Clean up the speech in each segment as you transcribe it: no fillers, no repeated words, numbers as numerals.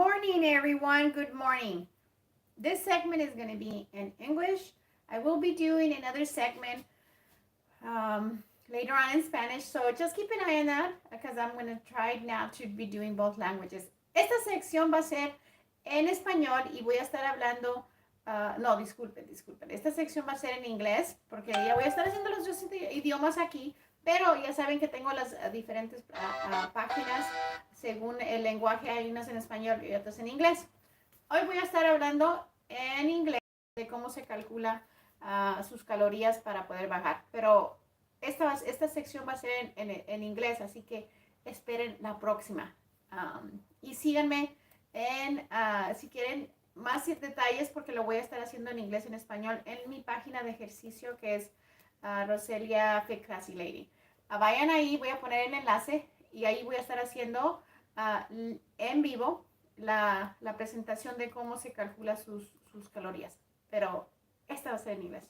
morning, everyone. Good morning. This segment is going to be in English. I will be doing another segment later on in Spanish, so just keep an eye on that because I'm going to try now to be doing both languages. Esta sección va a ser en español y voy a estar hablando, no, disculpen. Esta sección va a ser en inglés porque ya voy a estar haciendo los dos idiomas aquí, pero ya saben que tengo las diferentes páginas según el lenguaje. Hay unas en español y otras en inglés. Hoy voy a estar hablando en inglés de cómo se calcula sus calorías para poder bajar. Pero esta sección va a ser en inglés, así que esperen la próxima. Y síganme si quieren más detalles, porque lo voy a estar haciendo en inglés y en español, en mi página de ejercicio que es Roselia Fit Classy Lady. Vayan ahí, voy a poner el enlace y ahí voy a estar haciendo en vivo la presentación de cómo se calcula sus calorías. Pero esta va a ser en inglés.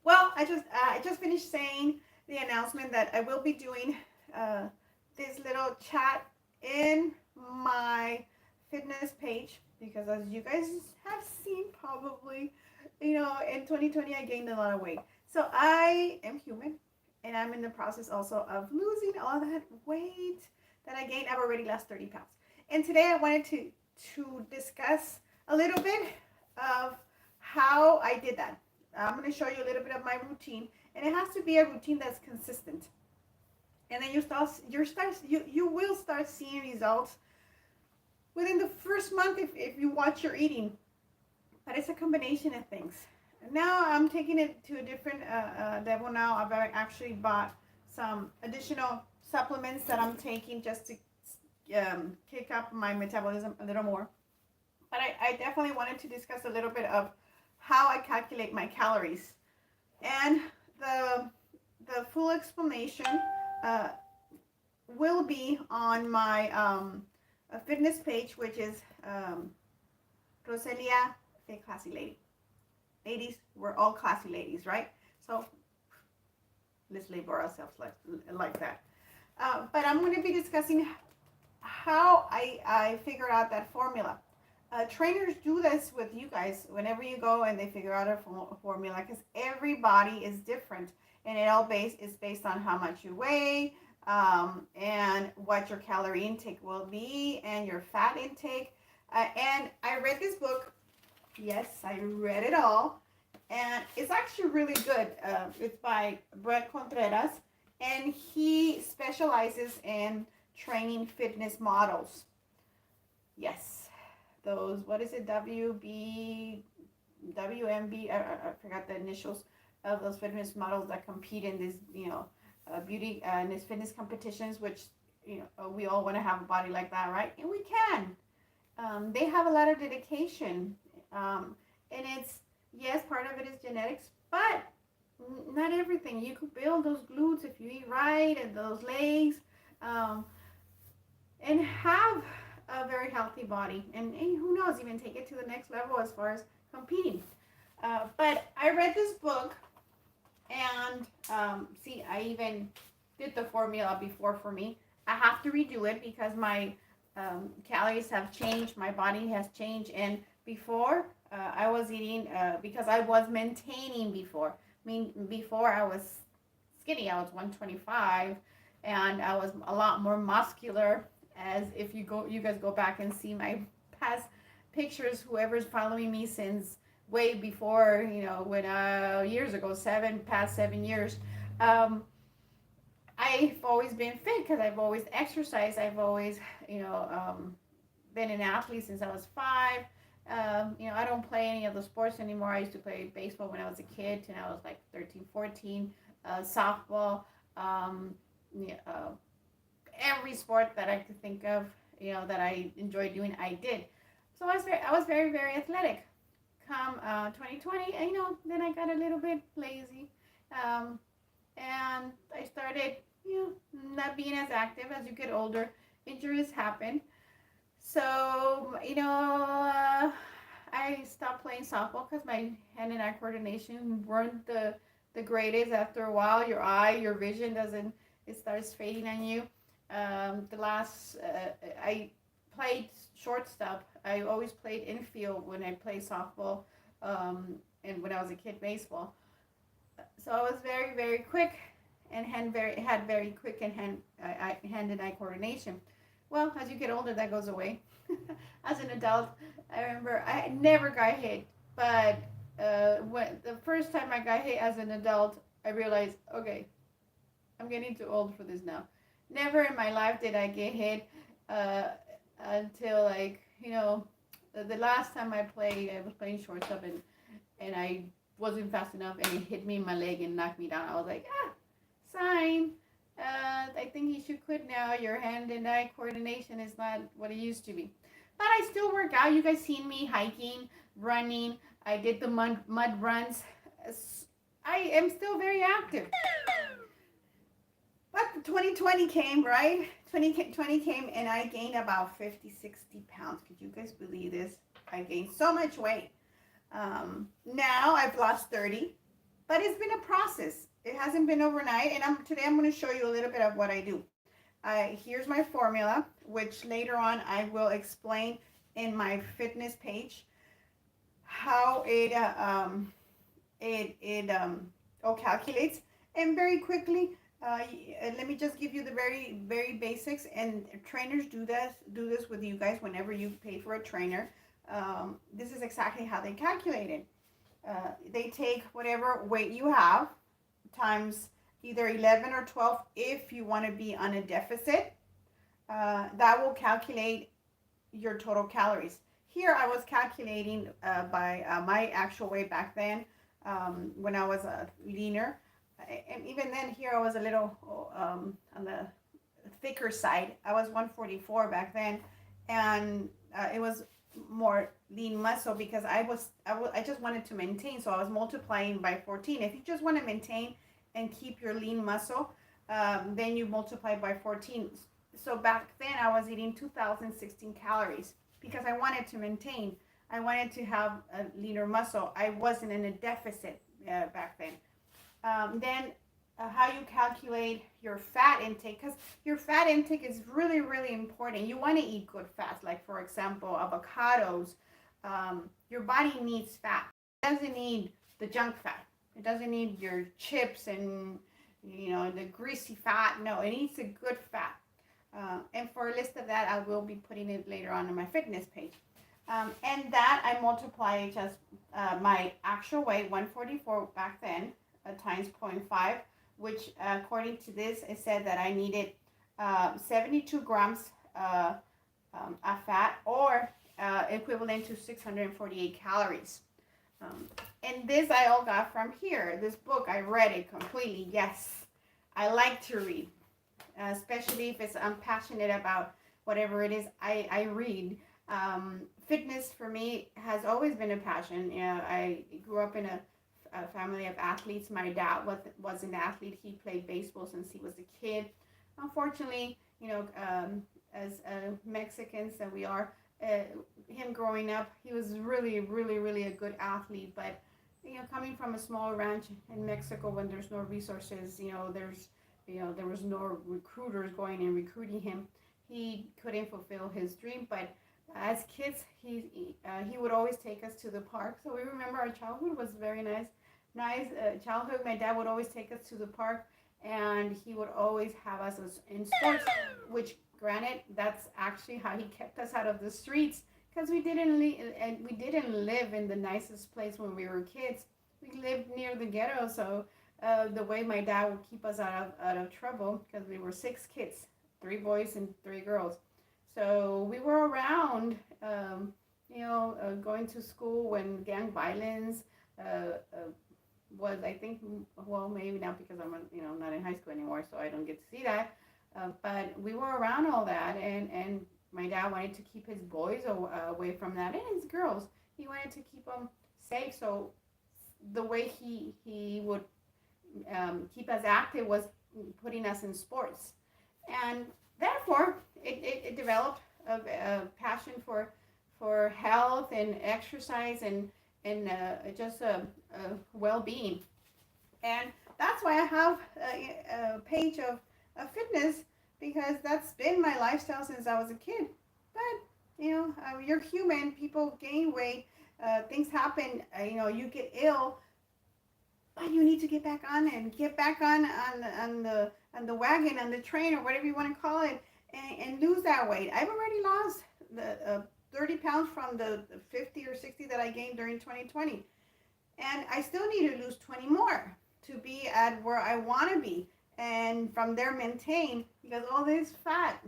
Well, I just finished saying the announcement that I will be doing this little chat in my fitness page because, as you guys have seen probably, in 2020 I gained a lot of weight. So I am human and I'm in the process also of losing all that weight that I gained. I've already lost 30 pounds. And today I wanted to discuss a little bit of how I did that. I'm going to show you a little bit of my routine, and it has to be a routine that's consistent. And then you will start seeing results within the first month if you watch your eating. But it's a combination of things. Now I'm taking it to a different level. Now I've actually bought some additional supplements that I'm taking just to kick up my metabolism a little more. But I definitely wanted to discuss a little bit of how I calculate my calories. And the full explanation will be on my fitness page, which is Roselia Fit Classy Lady. Ladies, we're all classy ladies, right? So let's label ourselves like that. But I'm going to be discussing how I figure out that formula. Trainers do this with you guys whenever you go and they figure out a formula because everybody is different, and it all is based on how much you weigh and what your calorie intake will be and your fat intake. And I read this book. Yes, I read it all, and it's actually really good. It's by Brett Contreras, and he specializes in training fitness models. Yes, those, what is it, WMB, I forgot the initials of those fitness models that compete in this, beauty and these fitness competitions, which, we all want to have a body like that, right? And we can. They have a lot of dedication. And it's, yes, part of it is genetics, but not everything. You could build those glutes if you eat right, and those legs, and have a very healthy body, and who knows, even take it to the next level as far as competing. But I read this book, and I even did the formula before for me. I have to redo it because my calories have changed, my body has changed, and before I was eating because I was maintaining before. Before I was skinny, I was 125, and I was a lot more muscular. As if you guys go back and see my past pictures, whoever's following me since way before, when years ago, past 7 years, I've always been fit because I've always exercised. I've always, been an athlete since I was 5. I don't play any of the sports anymore. I used to play baseball when I was a kid, and I was like 13, 14, softball, every sport that I could think of, that I enjoy doing, I did. So I was very, very athletic. Come 2020, then I got a little bit lazy, and I started, not being as active. As you get older, injuries happen. So, I stopped playing softball because my hand-eye coordination weren't the greatest. After a while, your vision it starts fading on you. I played shortstop. I always played infield when I played softball, and when I was a kid, baseball. So I was very, very quick and had very quick and hand and eye coordination. Well, as you get older, that goes away. As an adult, I remember I never got hit, but when the first time I got hit as an adult, I realized, okay, I'm getting too old for this now. Never in my life did I get hit uh, until, like, the last time I played, I was playing shortstop, and I wasn't fast enough, and it hit me in my leg and knocked me down. I was like, sign. I think you should quit now. Your hand and eye coordination is not what it used to be. But I still work out. You guys seen me hiking, running. I did the mud runs. I am still very active. But 2020 came, right? 2020 came, and I gained about 50, 60 pounds. Could you guys believe this? I gained so much weight. Now I've lost 30, but it's been a process. It hasn't been overnight, and today I'm going to show you a little bit of what I do. Here's my formula, which later on I will explain in my fitness page how it all calculates. And very quickly, let me just give you the very, very basics. And trainers do this with you guys whenever you pay for a trainer. This is exactly how they calculate it. They take whatever weight you have times either 11 or 12 if you want to be on a deficit. That will calculate your total calories. Here I was calculating by my actual weight back then, when I was leaner. And even then, here I was a little on the thicker side. I was 144 back then, and it was more lean muscle because I just wanted to maintain, so I was multiplying by 14. If you just want to maintain and keep your lean muscle, then you multiply by 14. So back then I was eating 2016 calories because I wanted to maintain. I wanted to have a leaner muscle. I wasn't in a deficit back then. Then how you calculate your fat intake, because your fat intake is really, really important. You want to eat good fats, like for example avocados. Your body needs fat. It doesn't need the junk fat. It doesn't need your chips and the greasy fat. No, it needs a good fat. And for a list of that, I will be putting it later on in my fitness page. And that I multiply just my actual weight, 144 back then, times 0.5, which according to this, it said that I needed 72 grams of fat, or equivalent to 648 calories. And this I all got from here. This book, I read it completely. Yes, I like to read, especially if I'm passionate about whatever it is I read. Fitness for me has always been a passion. I grew up in a family of athletes. My dad was an athlete. He played baseball since he was a kid. Unfortunately, as Mexicans that we are, him growing up, he was really, really, really a good athlete. But coming from a small ranch in Mexico, when there's no resources, there was no recruiters going and recruiting him. He couldn't fulfill his dream. But as kids, he would always take us to the park. So we remember our childhood was very nice childhood. My dad would always take us to the park, and he would always have us in sports, which granted, that's actually how he kept us out of the streets, because we didn't live in the nicest place when we were kids. We lived near the ghetto, so the way my dad would keep us out of trouble, because we were 6 kids, 3 boys and 3 girls. So we were around, going to school when gang violence was, I think, well, maybe not because I'm not in high school anymore, so I don't get to see that. But we were around all that, and my dad wanted to keep his boys away from that, and his girls. He wanted to keep them safe. So the way he would keep us active was putting us in sports, and therefore it developed a passion for health and exercise and just a well-being. And that's why I have a page of fitness, because that's been my lifestyle since I was a kid. But you're human. People gain weight. Things happen. You get ill, but you need to get back on and get back on the wagon, on the train, or whatever you want to call it, and lose that weight. I've already lost the 30 pounds from the 50 or 60 that I gained during 2020. And I still need to lose 20 more to be at where I want to be. And from there maintain, because all this fat,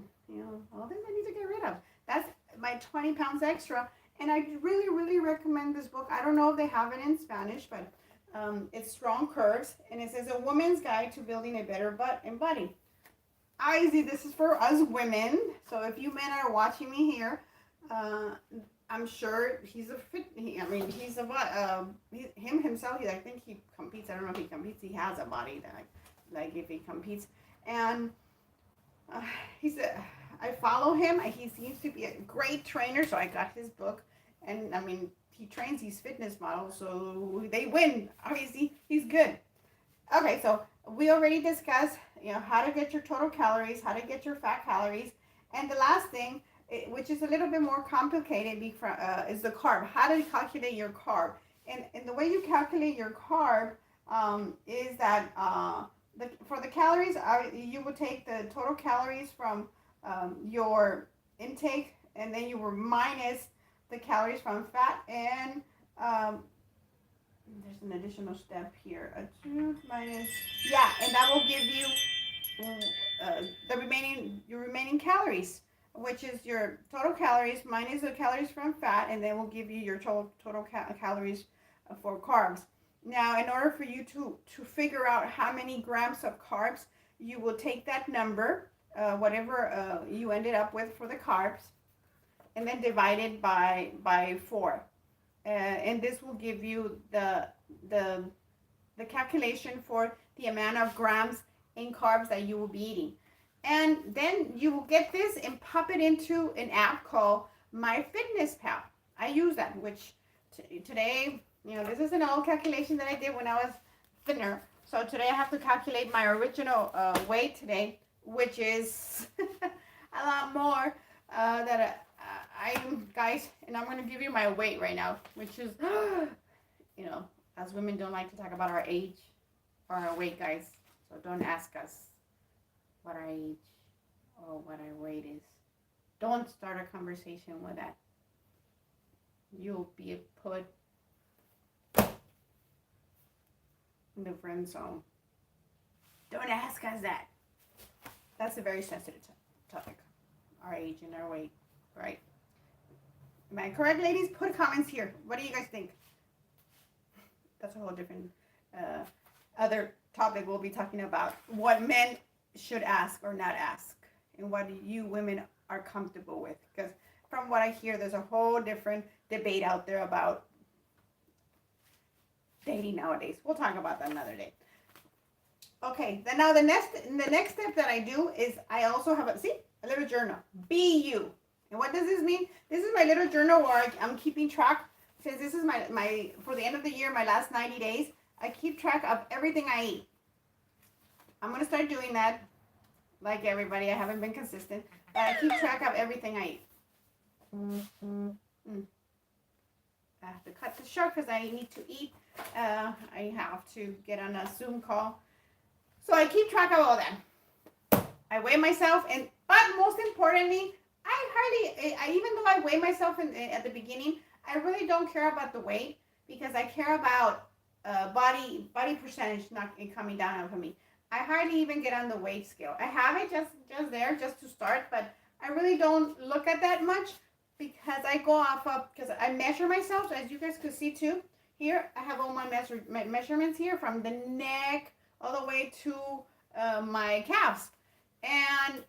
all this I need to get rid of. That's my 20 pounds extra. And I really, really recommend this book. I don't know if they have it in Spanish, but it's Strong Curves. And it says A Woman's Guide to Building a Better Butt and Body. Obviously, this is for us women. So if you men are watching me here, I'm sure he's a fit. He's a what? Him himself. I think he competes. I don't know if he competes. He has a body that, like if he competes, and I follow him. He seems to be a great trainer. So I got his book, and he trains these fitness models, so they win. Obviously, he's good. Okay, so we already discussed, how to get your total calories, how to get your fat calories, and the last thing, which is a little bit more complicated, is the carb. How to calculate your carb. And the way you calculate your carb is that for the calories, you will take the total calories from your intake, and then you will minus the calories from fat, and there's an additional step here. A 2 minus, and that will give you your remaining calories, which is your total calories minus the calories from fat, and then we'll give you your total calories for carbs. Now, in order for you to figure out how many grams of carbs, you will take that number, whatever you ended up with for the carbs, and then divide it by 4. And this will give you the calculation for the amount of grams in carbs that you will be eating. And then you will get this and pop it into an app called MyFitnessPal. I use that, which today, this is an old calculation that I did when I was thinner. So today I have to calculate my original weight today, which is a lot more guys, and I'm going to give you my weight right now, which is, as women don't like to talk about our age or our weight, guys. So don't ask us what our age or what our weight is. Don't start a conversation with that. You'll be put in the friend zone. Don't ask us that. That's a very sensitive topic. Our age and our weight, right? Am I correct, ladies? Put comments here. What do you guys think? That's a whole different other topic. We'll be talking about what men should ask or not ask, and what you women are comfortable with. Because from what I hear, there's a whole different debate out there about dating nowadays. We'll talk about that another day. Okay, then now the next step that I do is I also have a little journal. Be you. And what does this mean? This is my little journal where I'm keeping track. Since this is my for the end of the year, my last 90 days, I keep track of everything I eat. I'm going to start doing that. Like everybody, I haven't been consistent. But I keep track of everything I eat. I have to cut this short because I need to eat. I have to get on a Zoom call. So I keep track of all that. I weigh myself, but most importantly, even though I weigh myself at the beginning, I really don't care about the weight, because I care about body percentage not coming down for me. I hardly even get on the weight scale. I have it just there just to start, but I really don't look at that much, because I go off of, because I measure myself, as you guys could see too. Here, I have all my measurements here, from the neck all the way to my calves. And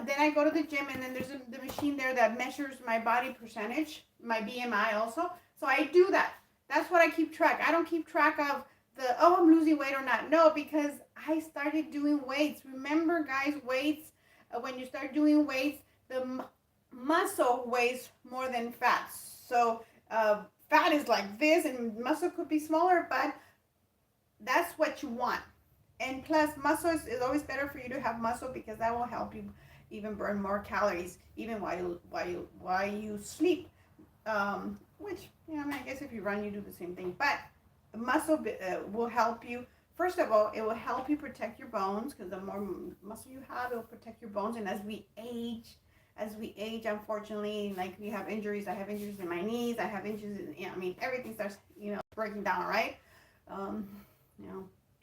then I go to the gym, and then there's the machine there that measures my body percentage, my BMI also. So I do that. That's what I keep track. I don't keep track of I'm losing weight or not. No, because I started doing weights. Remember, guys, weights, when you start doing weights, the muscle weighs more than fat. So fat is like this, and muscle could be smaller, but that's what you want. And plus, muscle is always better for you to have muscle, because that will help you even burn more calories, even while you sleep. Which, I mean, I guess if you run, you do the same thing. But muscle will help you. First of all, it will help you protect your bones, because the more muscle you have, it will protect your bones. And as we age, unfortunately, like, we have injuries. I have injuries in my knees. I have injuries in, I mean, everything starts, breaking down, right? Um,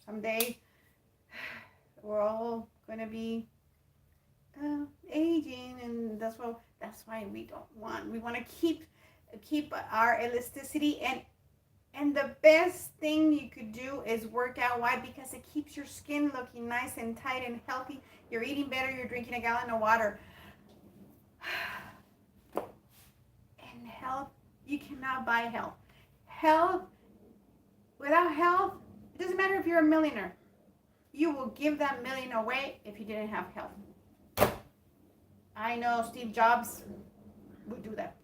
someday we're all going to be aging, and that's why we want to keep our elasticity, and the best thing you could do is work out. Why? Because it keeps your skin looking nice and tight and healthy. You're eating better. You're drinking a gallon of water. And health, you cannot buy health. Without health, it doesn't matter if you're a millionaire. You will give that million away if you didn't have health. I know Steve Jobs would do that.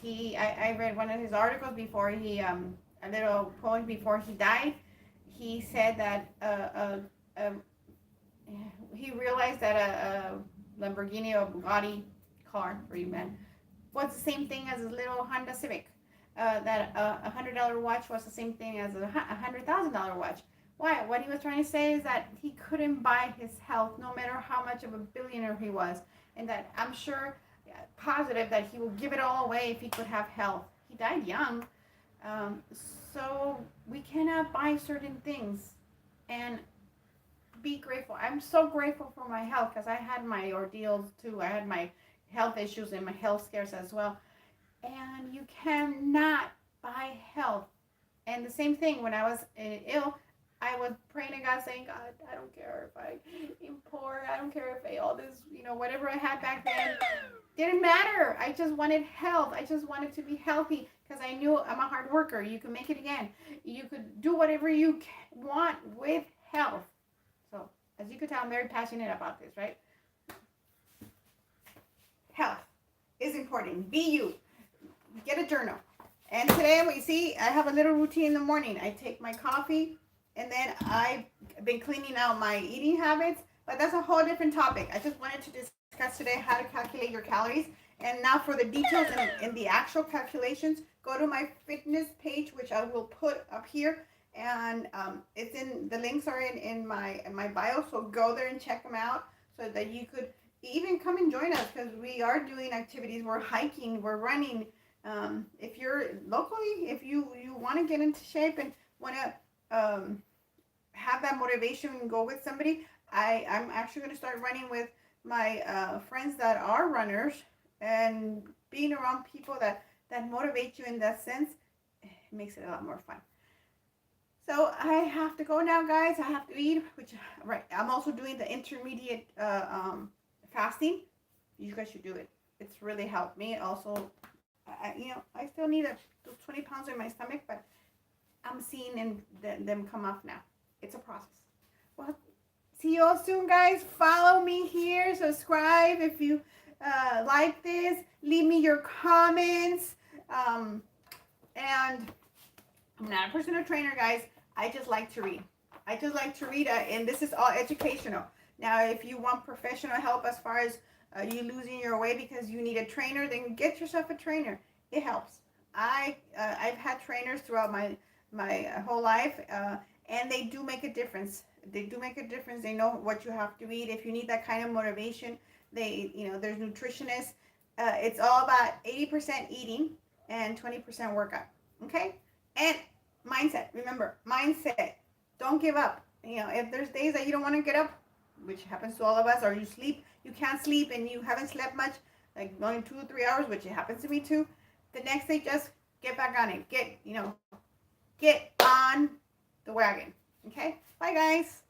I read one of his articles before a little poem before he died. He said that he realized that a Lamborghini or Bugatti car for you men was the same thing as a little Honda Civic. That a $100 watch was the same thing as a $100,000 watch. Why? What he was trying to say is that he couldn't buy his health, no matter how much of a billionaire he was, and that I'm sure, positive, that he will give it all away if he could have health. He died young, so we cannot buy certain things, and be grateful. I'm so grateful for my health, because I had my ordeals too. I had my health issues and my health scares as well. And you cannot buy health. And the same thing, when I was ill, I was praying to God, saying, God, I don't care if I'm poor. I don't care if all this, whatever I had back then, didn't matter. I just wanted health. I just wanted to be healthy, because I knew I'm a hard worker. You can make it again. You could do whatever you want with health. So, as you could tell, I'm very passionate about this, right? Health is important. Be you. Get a journal. And today, we see, I have a little routine in the morning. I take my coffee, and then I've been cleaning out my eating habits, but that's a whole different topic. I just wanted to discuss today how to calculate your calories. And now for the details and the actual calculations, go to my fitness page, which I will put up here. And the links are in my bio, so go there and check them out, so that you could even come and join us, because we are doing activities. We're hiking, we're running. If you're locally, if you want to get into shape and want to have that motivation and go with somebody, I'm actually going to start running with my friends that are runners, and being around people that motivate you in that sense, it makes it a lot more fun. So I have to go now, guys. I have to eat, right. I'm also doing the intermediate fasting. You guys should do it. It's really helped me. Also, I still need those 20 pounds in my stomach, but I'm seeing them come off now. It's a process. Well, see you all soon, guys. Follow me here. Subscribe if you like this. Leave me your comments. And I'm not a personal trainer, guys. I just like to read. And this is all educational. Now, if you want professional help as far as you losing your weight because you need a trainer, then get yourself a trainer. It helps. I've had trainers throughout my whole life, and they do make a difference. They know what you have to eat. If you need that kind of motivation, there's nutritionists. It's all about 80% eating and 20% workout. Okay? And mindset. Remember, mindset. Don't give up. If there's days that you don't want to get up, which happens to all of us, or you can't sleep and you haven't slept much, like only 2 or 3 hours, which it happens to me too, the next day, just get back on it. Get on the wagon. Okay? Bye, guys.